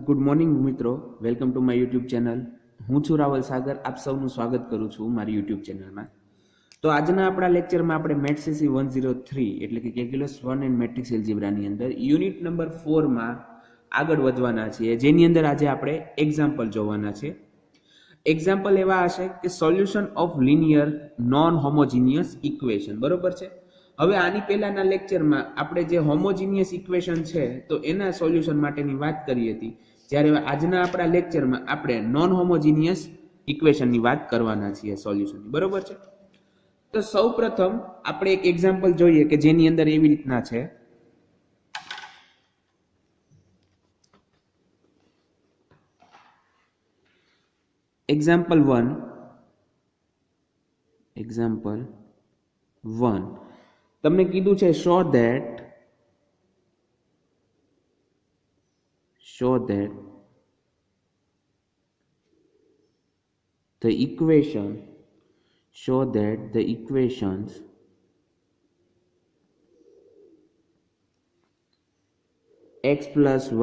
Good morning મિત્રો, welcome to my YouTube channel. હું છું રાવલ સાગર. આપ સૌનું સ્વાગત કરું છું મારી યુટ્યુબ ચેનલમાં. તો આજના આપણા લેક્ચરમાં આપણે મેથ્સ 103 એટલે કે કેલ્ક્યુલસ 1 એન્ડ મેટ્રિક્સ એલ્જિબ્રાની અંદર યુનિટ નંબર 4માં આગળ વધવાના છીએ, જેની અંદર આજે આપણે એક્ઝામ્પલ જોવાના છે. એક્ઝામ્પલ એવા હશે કે solution of linear non homogeneous equation. બરોબર છે. હવે આની પહેલાના લેક્ચરમાં આપણે જે હોમોજીનિયસ ઇક્વેશન છે તો એના સોલ્યુશન માટેની વાત કરી હતી, જ્યારે આજના આપણા લેક્ચરમાં આપણે નોન હોમોજીનિયસ ઇક્વેશનની વાત કરવાના છીએ સોલ્યુશનની. બરોબર છે. તો સૌપ્રથમ આપણે એક એક્ઝામ્પલ જોઈએ કે જેની અંદર એવી રીતના છે. એક્ઝામ્પલ 1 તમને કીધું છે show that the equations x plus y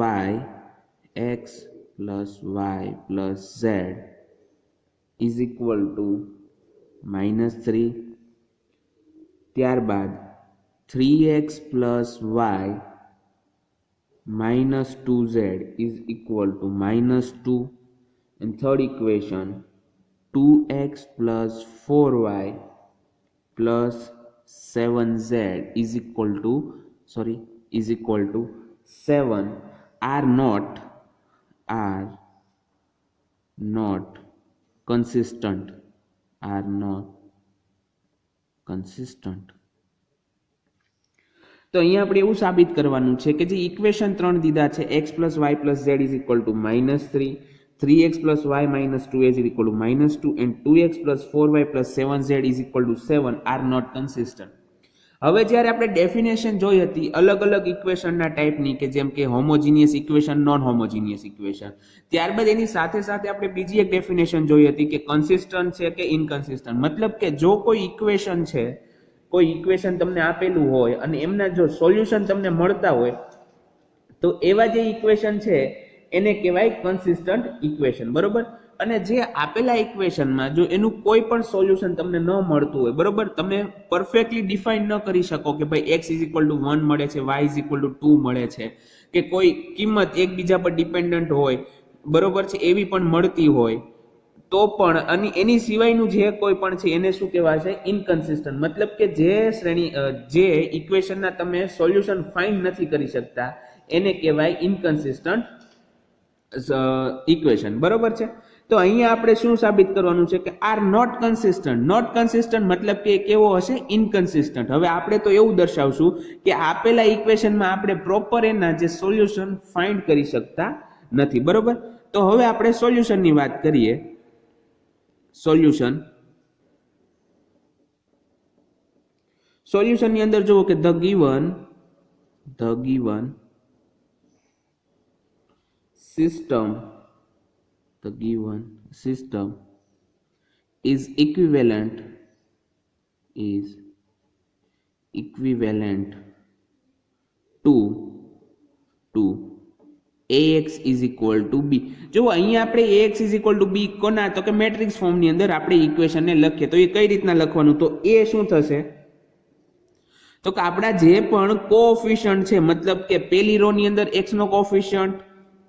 plus z is equal to -3. ત્યારબાદ 3x plus y minus 2z is equal to -2. and third equation 2x plus 4y plus 7z is equal to 7 are not consistent. તો અહીંયા આપણે એવું સાબિત કરવાનું છે કે જે ઇક્વેશન 3 દીધા છે x plus y plus z is equal to -3, 3x plus y minus 2z is equal to -2 and 2x plus 4y plus 7z is equal to 7 are not consistent. હવે જ્યારે આપણે ડેફિનેશન જોઈ હતી અલગ અલગ ઇક્વેશનના ટાઈપની, કે જેમ કે homogeneous equation, non homogeneous equation, ત્યારબાદ એની સાથે સાથે આપણે બીજી એક ડેફિનેશન જોઈ હતી કે કન્સિસ્ટન્ટ છે કે ઇનકન્સિસ્ટન્ટ. મતલબ કે જો કોઈ ઇક્વેશન છે, કોઈ ઇક્વેશન તમને આપેલું હોય અને એમના જો સોલ્યુશન તમને મળતા હોય તો એવા જે ઇક્વેશન છે એને કહેવાય કન્સિસ્ટન્ટ ઇક્વેશન. બરોબર. અને જે આપેલા ઇક્વેશનમાં જો એનું કોઈ પણ સોલ્યુશન તમને ન મળતું હોય, બરોબર, તમે પરફેક્ટલી ડિફાઇન ન કરી શકો કે ભાઈ x = 1 મળે છે, y = 2 મળે છે, કે કોઈ કિંમત એકબીજા પર ડિપેન્ડન્ટ હોય, બરોબર છે, એવી પણ મળતી હોય તો પણ અને એની સિવાયનું જે કોઈ પણ છે એને શું કહેવાશે? ઇનકન્સિસ્ટન્ટ. મતલબ કે જે ઇક્વેશનના તમે સોલ્યુશન ફાઇન્ડ નથી કરી શકતા એને કહેવાય ઇનકન્સિસ્ટન્ટ ઇક્વેશન. બરોબર છે. તો અહીંયા આપણે શું સાબિત કરવાનું છે કે આર નોટ કન્સિસ્ટન્ટ મતલબ કે કેવો હશે? ઇનકન્સિસ્ટન્ટ. હવે આપણે તો એવું દર્શાવશું કે આપેલા ઇક્વેશનમાં આપણે પ્રોપર એના જે સોલ્યુશન ફાઇન્ડ કરી શકતા નથી. બરોબર. તો હવે આપણે સોલ્યુશનની વાત કરીએ. સોલ્યુશનની અંદર જુઓ કે the given system is equivalent to ax is equal to b. જો અહીંયા આપણે ax is equal to b કોના? તો કે મેટ્રિક્સ ફોર્મની અંદર આપણે ઇક્વેશનને લખીએ તો એ કઈ રીતના લખવાનું? તો એ શું થશે? તો કે આપણા જે પણ કોએફિશિયન્ટ છે, મતલબ કે પહેલી રો ની અંદર x નો કોએફિશિયન્ટ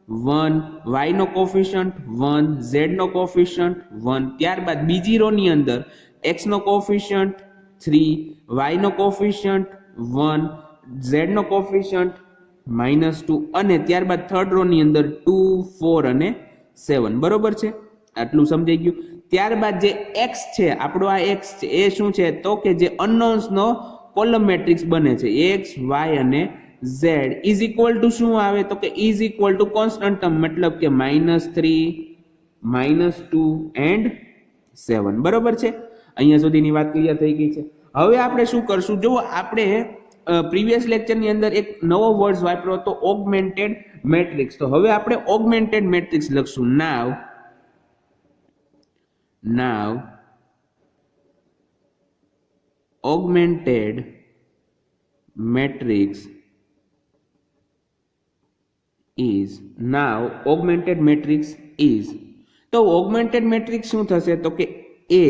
1, y નો કોએફિશિયન્ટ 1, z નો કોએફિશિયન્ટ 1, ત્યારબાદ બીજી રો ની અંદર x નો કોએફિશિયન્ટ 3, y નો કોએફિશિયન્ટ 1, z નો કોએફિશિયન્ટ -2 અને ત્યારબાદ થર્ડ રો ની અંદર 2, 4 અને 7. બરોબર છે. આટલું સમજાઈ ગયું. ત્યારબાદ જે x છે, આપણો આ x છે એ શું છે? તો કે જે અનનોન્સ નો કોલમ મેટ્રિક્સ બને છે x, y અને z ઇઝ ઇક્વલ ટુ શું આવે? તો કે is equal two constant term, મતલબ કે -3, -2 એન્ડ 7. બરોબર છે. અહીંયા સુધીની વાત ક્લિયર થઈ ગઈ છે. હવે આપણે શું કરશું? જો આપણે પ્રીવિયસ લેક્ચરની અંદર એક નવો વર્ડ વાપર્યો હતો, ઓગમેન્ટેડ મેટ્રિક્સ. તો હવે આપણે ઓગમેન્ટેડ મેટ્રિક્સ લખશું. નાવ augmented matrix is now augmented matrix is તો augmented matrix શું થશે તો કે a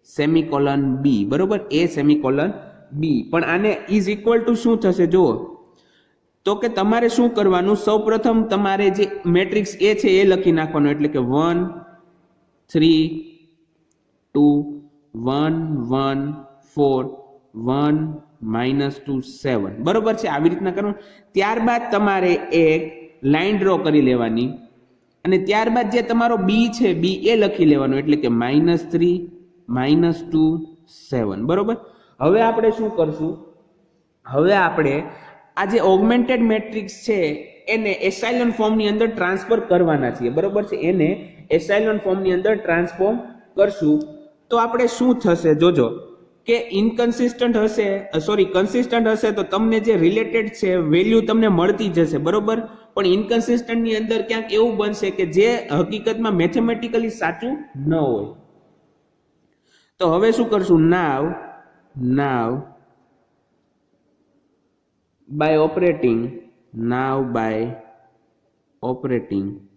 સેમિકોલન b બરોબર a સેમિકોલન b પણ આને ઇઝ ઇક્વલ ટુ શું થશે જુઓ તો કે તમારે શું કરવાનું સૌપ્રથમ તમારે જે મેટ્રિક્સ a છે એ લખી નાખવાનું એટલે કે 1 3 2 1 1 4 1 -2 7 બરોબર છે આવી રીતના કરવાનું ત્યારબાદ તમારે એક લાઈન ડ્રો કરી લેવાની અને ત્યારબાદ જે તમારો b છે b એ લખી લેવાનું એટલે કે -3 -2 7 બરોબર હવે આપણે શું કરશું હવે આપણે આ જે ઓગમેન્ટેડ મેટ્રિક્સ છે એને એસાઇલોન ફોર્મની અંદર ટ્રાન્સફર કરવાના છીએ બરોબર છે એને એસાઇલોન ફોર્મની અંદર ટ્રાન્સફોર્મ કરશું તો આપણે શું થશે જોજો કે ઇનકન્સિસ્ટન્ટ હશે કન્સિસ્ટન્ટ હશે તો તમને જે રિલેટેડ છે વેલ્યુ તમને મળતી જશે બરોબર પણ ઇનકન્સિસ્ટન્ટ ની અંદર ક્યાંક એવું બનશે કે જે હકીકતમાં મેથેમેટિકલી સાચું ન હોય તો હવે શું કરશું now by operating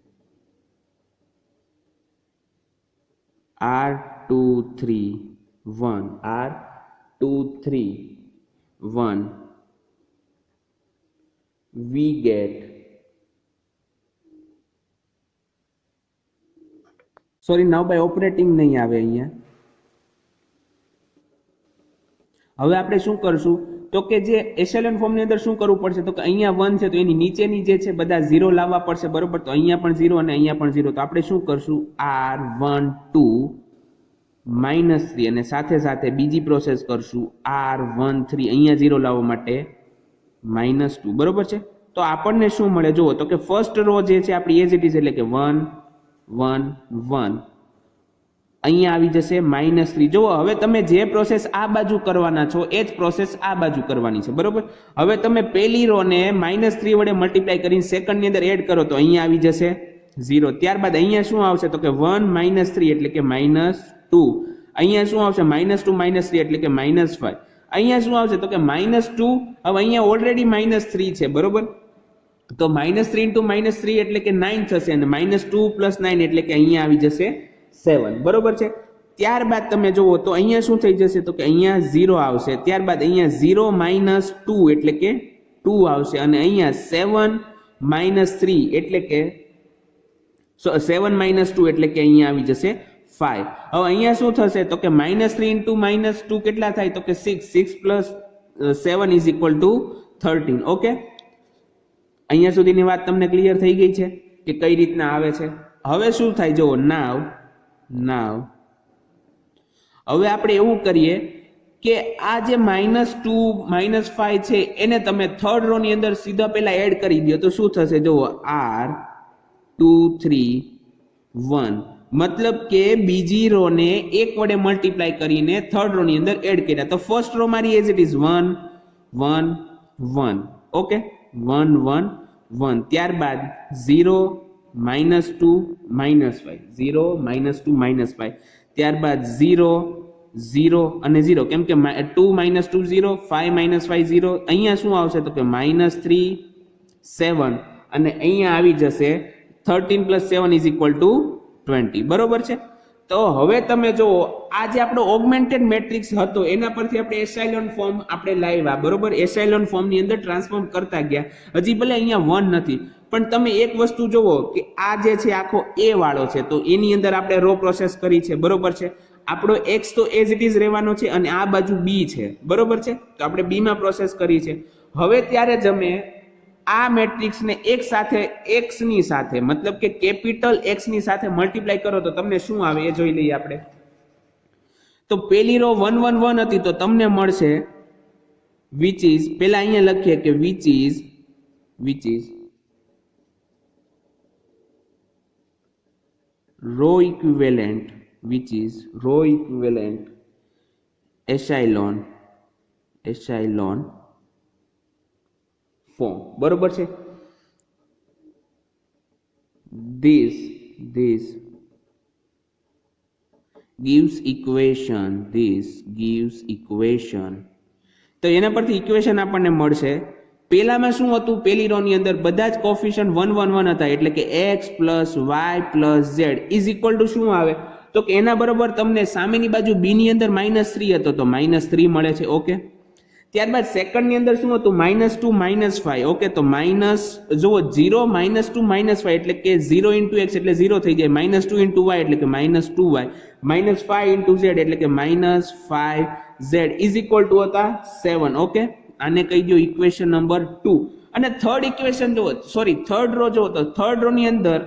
R231 we get now by operating નહીં આવે અહીંયા હવે આપણે શું કરશું તો કે જે એશેલોન ફોર્મની અંદર શું કરવું પડશે તો કે અહીંયા 1 છે તો એની નીચેની જે છે બધા 0 લાવવા પડશે બરોબર તો અહીંયા પણ 0 અને અહીંયા પણ 0 તો આપણે શું કરશું R12 -3 અને સાથે સાથે બીજી પ્રોસેસ કરશું R13 અહીંયા 0 લાવવા માટે -2 બરોબર છે તો આપણને શું મળે જુઓ તો કે ફર્સ્ટ રો જે છે આપણી એઝ ઇટ ઇઝ એટલે કે 1 1 1 અહીંયા આવી જશે -3 જુઓ હવે તમે જે પ્રોસેસ આ બાજુ કરવાના છો એ જ પ્રોસેસ આ બાજુ કરવાની છે બરોબર હવે તમે પહેલી રો ને -3 વડે મલ્ટીપ્લાય કરીને સેકન્ડ ની અંદર એડ કરો તો અહીંયા આવી જશે 0 ત્યારબાદ અહીંયા શું આવશે તો કે 1 -3 એટલે કે -2 અહીંયા શું આવશે -2 -3 એટલે કે -5 અહીંયા શું આવશે તો કે -2 હવે અહીંયા ઓલરેડી -3 છે બરોબર તો -3 into -3 એટલે કે 9 થશે અને -2 + 9 એટલે કે અહીંયા આવી જશે 7 બરોબર છે ત્યારબાદ તમે જુઓ તો અહીંયા શું થઈ જશે તો કે અહીંયા 0 આવશે ત્યારબાદ અહીંયા 0 - 2 એટલે કે 2 આવશે અને અહીંયા 7 - 3 એટલે કે 7 - 2 એટલે કે અહીંયા આવી જશે 5 હવે અહીંયા શું થશે તો કે -3 into -2 કેટલા થાય તો કે 6 + 7 = 13 ઓકે અહીંયા સુધીની વાત તમને ક્લિયર થઈ ગઈ છે કે કઈ રીતના આવે છે હવે શું થાય જો now હવે આપણે એવું કરીએ કે આ જે -2 -5 છે એને તમે થર્ડ રો ની અંદર સીધા પહેલા એડ કરી દો તો શું થશે જો R231 મતલબ કે બીજી રો ને 1 વડે મલ્ટીપ્લાય કરીને થર્ડ રો ની અંદર એડ કર્યા તો ફર્સ્ટ રો મારી એઝ ઇટ ઇઝ 1 1 1 ઓકે 1 1 1 ત્યારબાદ 0 -2 -5 0 -2 -5 ત્યારબાદ 0 0 અને 0 કેમ કે 2 -2 0 5 -5 0 અહીંયા શું આવશે તો કે -3 7 અને અહીંયા આવી જશે 13 + 7 = 20 બરોબર છે તો હવે તમે જો આ જે આપણો ઓગમેન્ટેડ મેટ્રિક્સ હતો એના પરથી આપણે એસાઇલોન ફોર્મ આપણે લાવ્યા બરોબર એસાઇલોન ફોર્મ ની અંદર ટ્રાન્સફોર્મ કરતા ગયા હજી ભલે અહીંયા 1 નથી પણ તમે એક વસ્તુ જોવો કે આ જે છે આખો a વાળો છે તો એની અંદર આપણે રો પ્રોસેસ કરી છે બરોબર છે આપણો x તો એઝ ઇટ ઇઝ રહેવાનો છે અને આ બાજુ b છે બરોબર છે તો આપણે b માં પ્રોસેસ કરી છે હવે ત્યારે જ અમે આ મેટ્રિક્સ ને એક સાથે x ની સાથે મતલબ કે કેપિટલ x ની સાથે મલ્ટીપ્લાય કરો તો તમને શું આવે એ જોઈ લઈએ આપણે તો પેલી રો 1 1 1 હતી તો તમને મળશે which is પહેલા અહીંયા લખીએ કે which is row equivalent echelon form બરોબર છે this gives equation તો એના પરથી ઇક્વેશન આપણને મળશે પેલામાં શું હતું, પેલી રો ની અંદર બધા જ કોફિશિયન્ટ 1 1 1 હતા, એટલે કે x plus y plus z is equal two શું આવે, તો કે એના બરોબર તમને સામેની બાજુ b ની અંદર -3 હતો તો -3 મળે છે. ઓકે, ત્યારબાદ સેકન્ડ ની અંદર શું હતું, -2 -5. ઓકે, તો માઇનસ જુઓ 0 -2 -5 એટલે કે 0 × x એટલે 0 થઈ જાય, -2 × y એટલે કે -2y, -5 × z એટલે કે -5z ઇઝ ઇક્વલ ટુ હતા 7. ઓકે, આને કહી દો ઇક્વેશન નંબર 2. અને થર્ડ ઇક્વેશન જુઓ, સોરી થર્ડ રો જુઓ, તો થર્ડ રો ની અંદર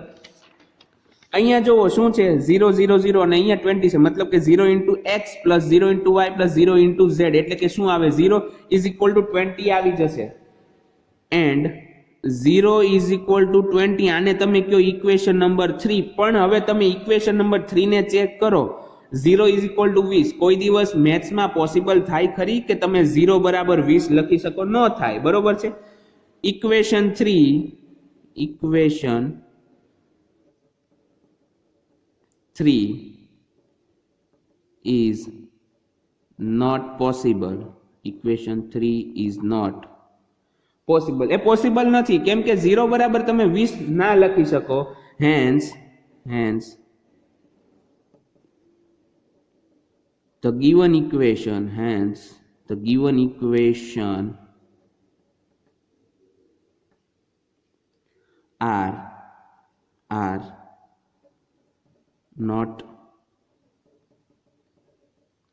અહીંયા જુઓ શું છે 0 0 0 અને અહીંયા 20 છે, મતલબ કે 0 × x plus 0 × y plus 0 × z એટલે કે શું આવે 0 ઇઝ ઇક્વલ ટુ 20 આવી જશે. એન્ડ 0 ઇઝ ઇક્વલ ટુ 20 આને તમે કયો ઇક્વેશન નંબર 3. પણ હવે તમે ઇક્વેશન નંબર 3 ને ચેક કરો, 0 ઇઝ ઇક્વલ ટુ 20. કોઈ દિવસ મેથ્સમાં પોસિબલ થાય ખરી કે તમે 0 બરાબર 20 લખી શકો? ન થાય, બરોબર છે. Equation 3 is not possible. Equation 3 is not possible. A possible નથી, કેમ કે 0 બરાબર તમે 20 ના લખી શકો. Hence the given equation are not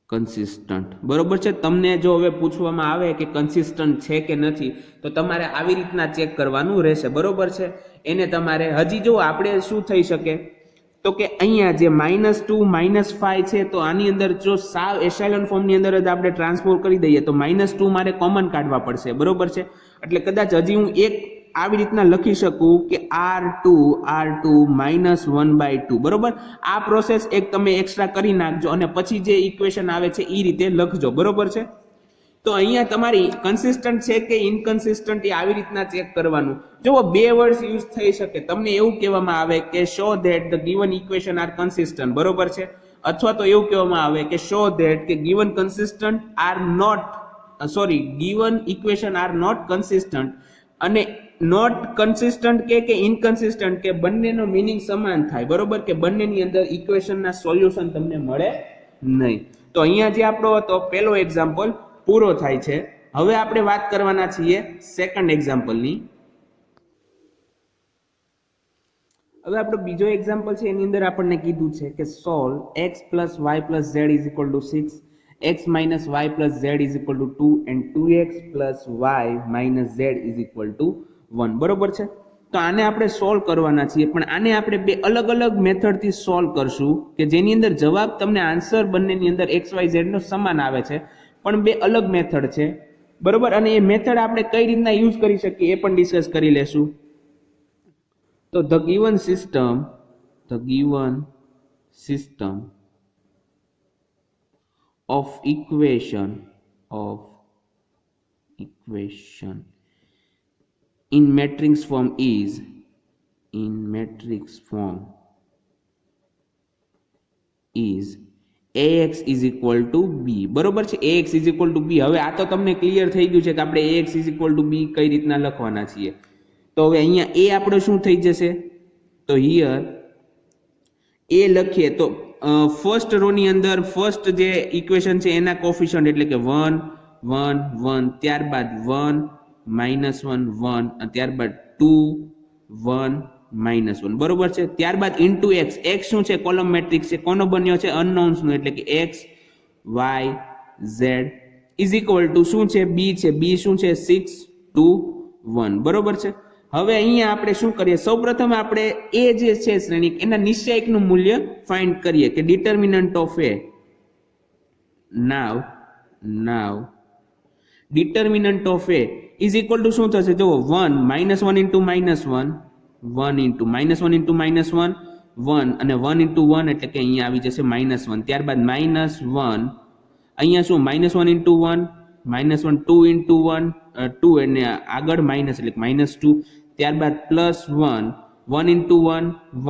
consistent. બરોબર છે. તમને જો હવે પૂછવામાં આવે કે કન્સિસ્ટન્ટ છે કે નથી, તો તમારે આવી રીતના ચેક કરવાનું રહેશે. બરોબર છે. એને તમારે હજી જો આપણે શું થઈ શકે, તો કે અહીંયા જે -2 -5 છે, તો આની અંદર જો સાવ એસાઇલન ફોર્મની અંદર જ આપણે ટ્રાન્સફોર કરી દઈએ તો -2 મારે કોમન કાઢવા પડશે. બરોબર છે. એટલે કદાચ હજી હું એક આવી રીતના લખી શકું કે r2 -1/2. બરોબર, આ પ્રોસેસ એક તમે એક્સ્ટ્રા કરી નાખજો અને પછી જે ઇક્વેશન આવે છે એ રીતે લખજો. બરોબર છે. તો અહીંયા તમારી કન્સિસ્ટન્ટ છે કે ઇનકન્સિસ્ટન્ટ એ આવી રીતના ચેક કરવાનું. જો બે વર્ડ્સ યુઝ થઈ શકે, તમને એવું કહેવામાં આવે કે show that the given equation are consistent. બરોબર છે. અથવા તો એવું કહેવામાં આવે કે શો ધેટ કે given consistent are not given equation are not consistent. અને નોટ કન્સિસ્ટન્ટ કે ઇનકન્સિસ્ટન્ટ કે બંનેનો મીનિંગ સમાન થાય. બરોબર, કે બંનેની અંદર ઇક્વેશનના સોલ્યુશન તમને મળે નહીં. તો અહીંયા જે આપણો હતો પહેલો એક્ઝામ્પલ પૂરો થાય છે. હવે આપણે વાત કરવાના છીએ સેકન્ડ એક્ઝામ્પલની. હવે આપણો બીજો એક્ઝામ્પલ છે, એની અંદર આપણને કીધું છે કે solve x + y + z = 6, x - y + z = 2 and 2x + y - z = 1. બરોબર છે. તો આને આપણે સોલ્વ કરવાના છીએ, પણ આને આપણે બે અલગ અલગ મેથડથી સોલ્વ કરશું કે જેની અંદર જવાબ તમને આન્સર બંનેની અંદર x y z નો સમાન આવે છે, પણ બે અલગ મેથડ છે. બરોબર, અને એ મેથડ આપણે કઈ રીતના યુઝ કરી શકીએ એ પણ ડિસ્કસ કરી લેશું. તો the given system of equation in matrix form is ax = b. બરોબર છે. ax = b. હવે આ તો તમને ક્લિયર થઈ ગયું છે કે આપણે ax = b કઈ રીતના લખવાના છીએ. તો હવે અહીંયા a આપણો શું થઈ જશે, તો હિયર a લખીએ તો ફર્સ્ટ રો ની અંદર ફર્સ્ટ જે ઇક્વેશન છે એના કોફિશિયન્ટ એટલે કે 1 1 1, ત્યારબાદ 1 -1 1, અને ત્યારબાદ 2 1 -1. બરોબર છે. ત્યારબાદ ઇન્ટુ x. x શું છે, કોલમ મેટ્રિક્સ છે. કોનો બન્યો છે, અનનોન્સ નો, એટલે કે x y z is equal two શું છે, b છે. b શું છે, 6 2 1. બરોબર છે. હવે અહીંયા આપણે શું કરીએ, સૌપ્રથમ આપણે a જે છે શ્રેણિક એના નિશ્ચયકનું મૂલ્ય ફાઇન્ડ કરીએ કે determinant of a. Now determinant of a is equal two શું થશે, જો 1 -1 × -1 1 × -1 અને 1 × 1 એટલે કે અહીંયા આવી જશે -1. ત્યારબાદ -1 અહીંયા શું -1 × 1 -1 2 × 1 2 અને આગળ માઇનસ એટલે -2. ત્યારબાદ +1 1 × 1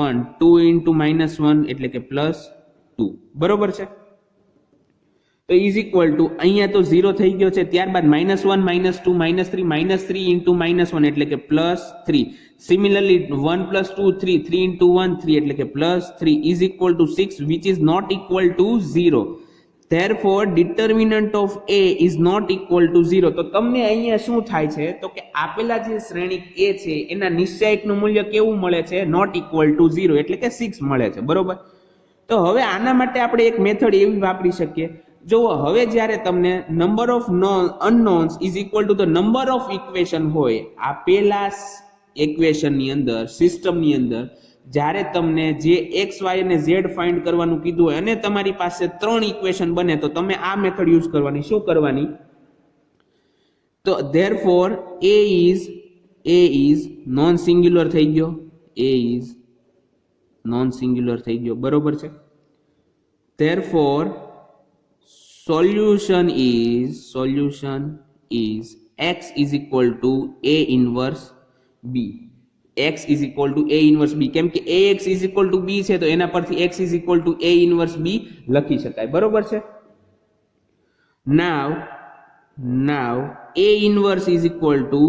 1 2 × -1 એટલે કે +2. બરોબર છે. તો ઇઝ ઇક્વલ ટુ અહીંયા તો 0 થઈ ગયો છે, ત્યારબાદ -1 -2 -3 -3 ઇન્ટુ -1 એટલે કે +3. સિમિલરલી 1 + 2 3 3 ઇન્ટુ 1 3 એટલે કે +3 is equal to 6 which is not equal to 0. Therefore determinant of A is not equal to 0. તો તમને અહીંયા શું થાય છે તો કે આપેલા જે શ્રેણિક A છે એના નિશ્ચાયકનું મૂલ્ય કેવું મળે છે, નોટ ઇક્વલ ટુ 0 એટલે કે 6 મળે છે, બરોબર. તો હવે આના માટે આપણે એક મેથડ એવી વાપરી શકીએ. જો હવે જ્યારે તમને number of unknowns is equal to the number of equation હોય, આપેલા ઇક્વેશનની અંદર, સિસ્ટમની અંદર જ્યારે તમને જે x y અને z ફાઇન્ડ કરવાનું કીધું હોય અને તમારી પાસે 3 ઇક્વેશન બને તો તમે આ મેથડ યુઝ કરવાની. શું કરવાની? તો therefore a is non singular થઈ ગયો, a is નોન સિંગ્યુલર થઈ ગયો, બરોબર છે. therefore solution is x is equal to a inverse b. x is equal to a inverse b. કેમ કે ax is equal to b છે તો એના પરથી x is equal to a inverse b લખી શકાય, બરોબર છે. now a inverse is equal to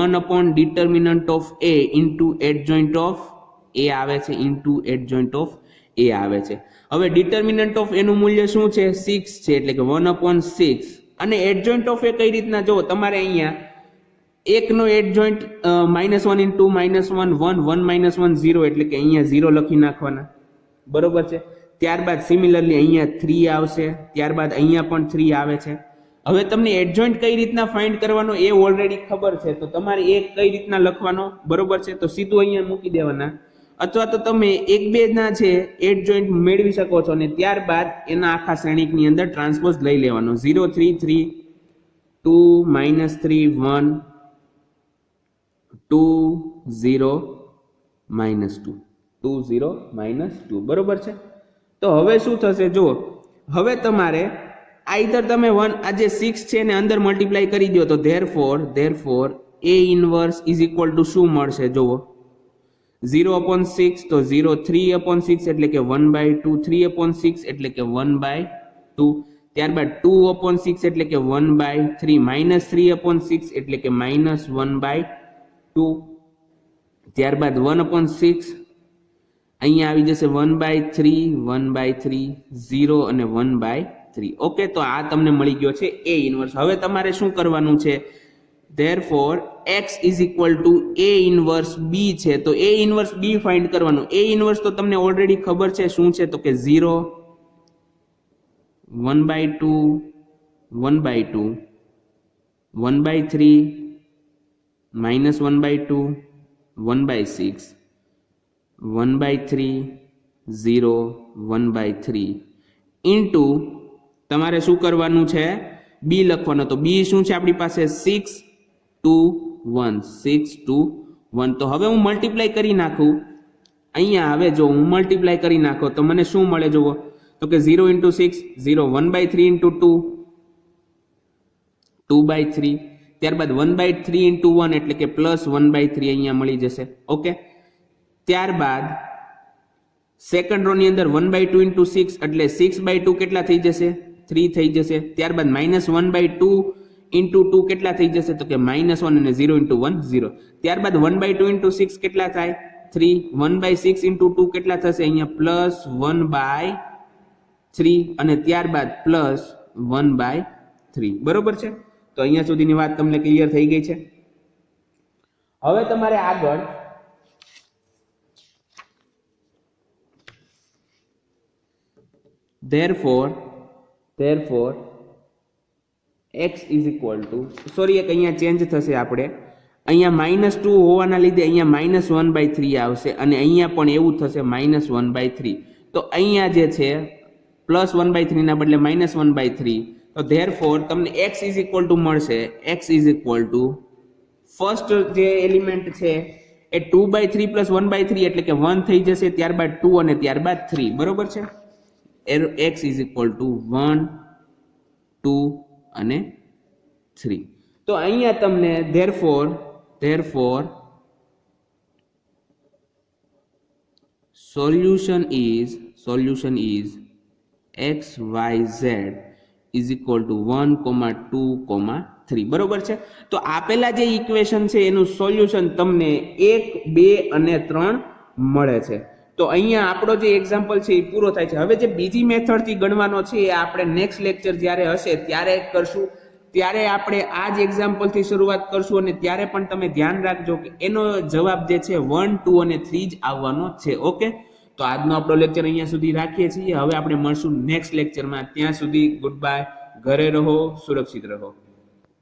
1 upon determinant of a into adjoint of a આવે છે, into adjoint of a આવે છે. હવે determinant of a નું મૂલ્ય શું છે? 6 છે એટલે કે 1 upon 6. અને adjoint of a કઈ રીતના જો તમારે અહીંયા એકનો એડજોઇન્ટ -1 ઇન્ટુ -1 1 1 -1 0 એટલે કે અહીંયા 0 લખી નાખવાના, બરોબર છે. ત્યારબાદ સિમિલરલી અહીંયા 3 આવશે, ત્યારબાદ અહીંયા પણ 3 આવે છે. હવે તમને એડજોઇન્ટ કઈ રીતના ફાઇન્ડ કરવાનો એ ઓલરેડી ખબર છે, તો તમારે એક કઈ રીતના લખવાનો, બરોબર છે. તો સીધું અહીંયા મૂકી દેવાના, અથવા તો તમે એક બે ના છે એડજોઇન્ટ મેળવી શકો છો અને ત્યારબાદ એના આખા શ્રેણિકની અંદર ટ્રાન્સપોઝ લઈ લેવાનો. 0 3 3 2 -3 1 2 0 -2 2 0 -2, બરોબર છે. તો હવે શું થશે જુઓ, હવે તમારે આઈધર તમે 1 આ જે 6 છે ને અંદર મલ્ટીપ્લાય કરી દો તો therefore a inverse is equal two શું મળશે જુઓ, 0/6 તો 0 3/6 એટલે કે 1/2 3/6 એટલે કે 1/2, ત્યારબાદ 2/6 એટલે કે 1/3 -3/6 એટલે કે -1/2, ત્યારબાદ 1/6 અહીંયા આવી જશે 1/3 1/3 0 અને 1/3. ઓકે, તો આ તમને મળી ગયો છે a ઇન્વર્સ. હવે તમારે શું કરવાનું છે? therefore x is equal to a inverse b છે તો a inverse b ફાઇન્ડ કરવાનું. a inverse તો તમને ઓલરેડી ખબર છે શું છે, તો કે 0 1/2 1/2 1/3 -1/2 1/6 1/3 0 1/3 ઇન્ટુ તમારે શું કરવાનું છે? b લખવાનો. તો b શું છે આપણી પાસે? 6 2 1 6 2 1. તો હવે હું મલ્ટીપ્લાય કરી નાખું, અહીંયા હવે જો હું મલ્ટીપ્લાય કરી નાખો તો મને શું મળે જુઓ, તો કે 0 × 6 0 1/3 × 2 2/3, ત્યારબાદ 1/3 × 1 એટલે કે +1/3 અહીંયા મળી જશે. ઓકે, ત્યારબાદ સેકન્ડ રો ની અંદર 1/2 × 6 એટલે 6/2 કેટલા થઈ જશે? 3 થઈ જશે. ત્યારબાદ -1/2 × 2 કેટલા થઈ જશે? તો કે -1 અને 0 × 1 0. ત્યારબાદ 1/2 × 6 કેટલા થાય? 3. 1/6 × 2 કેટલા થશે? અહીંયા +1/3 અને ત્યારબાદ +1/3, બરોબર છે. તો અહીંયા સુધીની વાત તમને ક્લિયર થઈ ગઈ છે. હવે તમારે આગળ therefore x is equal to sorry એક અહીંયા ચેન્જ થશે, આપણે અહીંયા -2 હોવાના લીધે અહીંયા -1/3 આવશે અને અહીંયા પણ એવું થશે -1/3. તો અહીંયા જે છે +1/3 ના બદલે -1/3. તો therefore તમને x is equal to મળશે, x is equal to first જે એલિમેન્ટ છે એ 2/3 + 1/3 એટલે કે 1 થઈ જશે, ત્યારબાદ 2 અને ત્યારબાદ 3, બરોબર છે. x is equal to 1 2 અને 3. તો અહીંયા તમને therefore solution is X Y Z is equal to 1, 2, 3 બરોબર છે. તો આપેલા જે ઇક્વેશન છે એનું સોલ્યુશન તમને 1, 2 અને 3 મળે છે. તો અહીંયા આપણો જે એક્ઝામ્પલ છે એ પૂરો થાય છે. હવે જે બીજી મેથડથી ગણવાનો છે એ આપણે નેક્સ્ટ લેક્ચર જ્યારે હશે ત્યારે કરશું. ત્યારે આપણે આ જ એક્ઝામ્પલથી શરૂઆત કરશું અને ત્યારે પણ તમે ધ્યાન રાખજો કે એનો જવાબ જે છે 1, 2 અને 3 જ આવવાનો છે. ઓકે, તો આજનો આપણો લેક્ચર અહીંયા સુધી રાખીએ છીએ. હવે આપણે મળશું નેક્સ્ટ લેક્ચરમાં. ત્યાં સુધી ગુડ બાય. ઘરે રહો, સુરક્ષિત રહો.